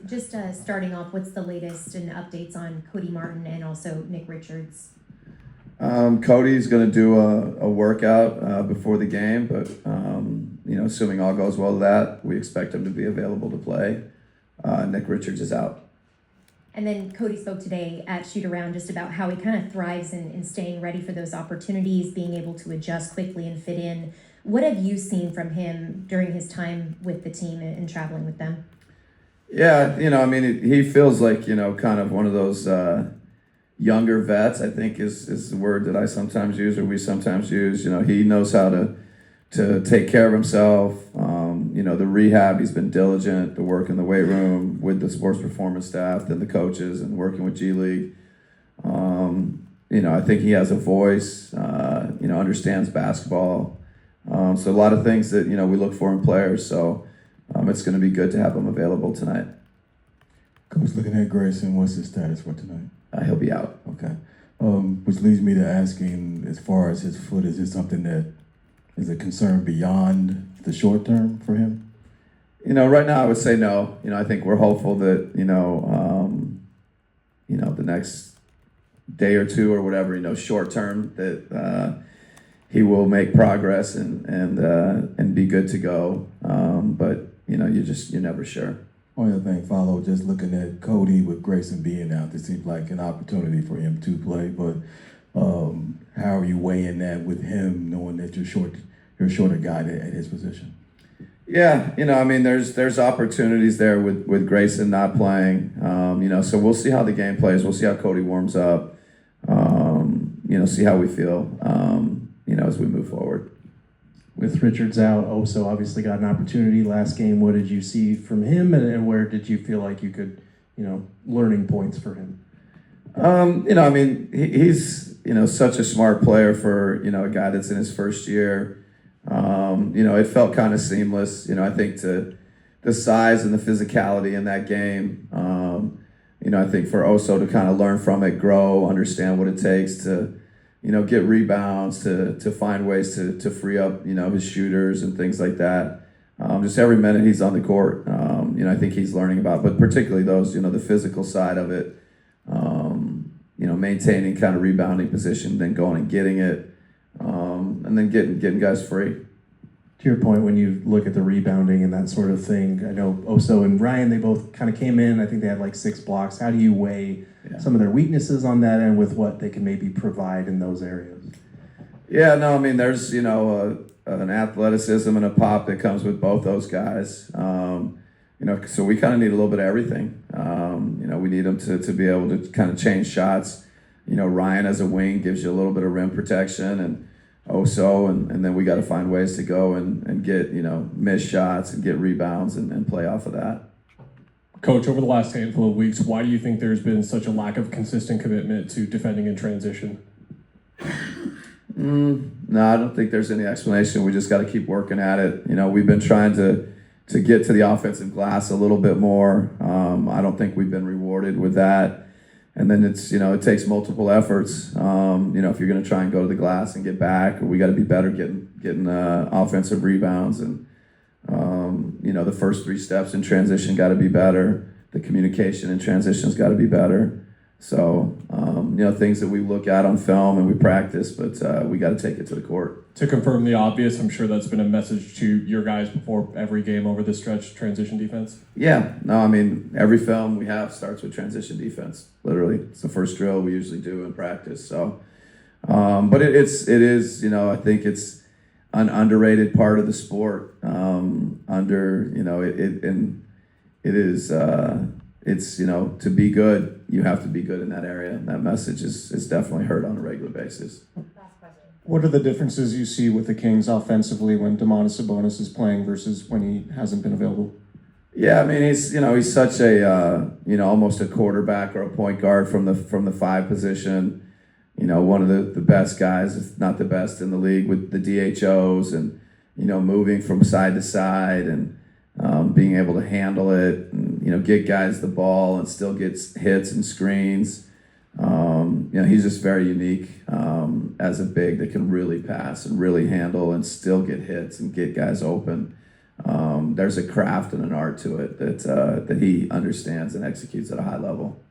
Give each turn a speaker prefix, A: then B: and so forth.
A: Just starting off, what's the latest and updates on Cody Martin and also Nick Richards?
B: Cody's going to do a workout before the game, but assuming all goes well with that, we expect him to be available to play. Nick Richards is out.
A: And then Cody spoke today at Shoot Around just about how he kind of thrives in staying ready for those opportunities, being able to adjust quickly and fit in. What have you seen from him during his time with the team and traveling with them?
B: Yeah, he feels like, kind of one of those younger vets, I think is the word that I sometimes use or we sometimes use. He knows how to take care of himself. The rehab, he's been diligent, the work in the weight room with the sports performance staff and the coaches and working with G League. I think he has a voice, understands basketball. So a lot of things that, we look for in players. So it's going to be good to have him available tonight.
C: Coach, looking at Grayson, what's his status for tonight?
B: He'll be out.
C: Okay. Which leads me to asking, as far as his foot, is it something that is a concern beyond the short term for him?
B: Right now I would say no. I think we're hopeful that, the next day or two or whatever, short term, that he will make progress and be good to go. But, you're never sure.
C: One other thing, just looking at Cody with Grayson being out, this seems like an opportunity for him to play, but how are you weighing that with him, knowing that you're a shorter guy at his position?
B: Yeah, there's opportunities there with Grayson not playing. So we'll see how the game plays. We'll see how Cody warms up. See how we feel, as we move forward.
D: With Richards out, Oso obviously got an opportunity last game. What did you see from him, and where did you feel like you could, learning points for him?
B: He's such a smart player for a guy that's in his first year. It felt kind of seamless. I think to the size and the physicality in that game. I think for Oso to kind of learn from it, grow, understand what it takes to get rebounds, to find ways to free up, his shooters and things like that. Just every minute he's on the court, I think he's learning about, but particularly those, the physical side of it, maintaining kind of rebounding position, then going and getting it, and then getting guys free.
D: To your point, when you look at the rebounding and that sort of thing, I know Oso and Ryan, they both kind of came in. I think they had like 6 blocks. How do you weigh some of their weaknesses on that end with what they can maybe provide in those areas?
B: Yeah, no, there's, an athleticism and a pop that comes with both those guys. So we kind of need a little bit of everything. We need them to be able to kind of change shots. Ryan as a wing gives you a little bit of rim protection, and Oso, and then we got to find ways to go and get, missed shots and get rebounds and play off of that.
E: Coach, over the last handful of weeks, why do you think there's been such a lack of consistent commitment to defending in transition?
B: No, I don't think there's any explanation. We just got to keep working at it. We've been trying to get to the offensive glass a little bit more. I don't think we've been rewarded with that. And then it's, it takes multiple efforts. If you're going to try and go to the glass and get back, we got to be better getting offensive rebounds. And, the first 3 steps in transition got to be better. The communication in transition's got to be better. So, things that we look at on film and we practice, but we got to take it to the court.
E: To confirm the obvious, I'm sure that's been a message to your guys before every game over this stretch, transition defense.
B: Yeah, no, every film we have starts with transition defense. Literally, it's the first drill we usually do in practice. So, but it is, I think it's an underrated part of the sport. It's, to be good, you have to be good in that area. And that message is definitely heard on a regular basis.
F: What are the differences you see with the Kings offensively when Domantas Sabonis is playing versus when he hasn't been available?
B: Yeah, he's such a, almost a quarterback or a point guard from the 5 position. One of the best guys, if not the best in the league with the DHOs and, moving from side to side and being able to handle it and, get guys the ball and still gets hits and screens. He's just very unique as a big that can really pass and really handle and still get hits and get guys open. there's a craft and an art to it that he understands and executes at a high level.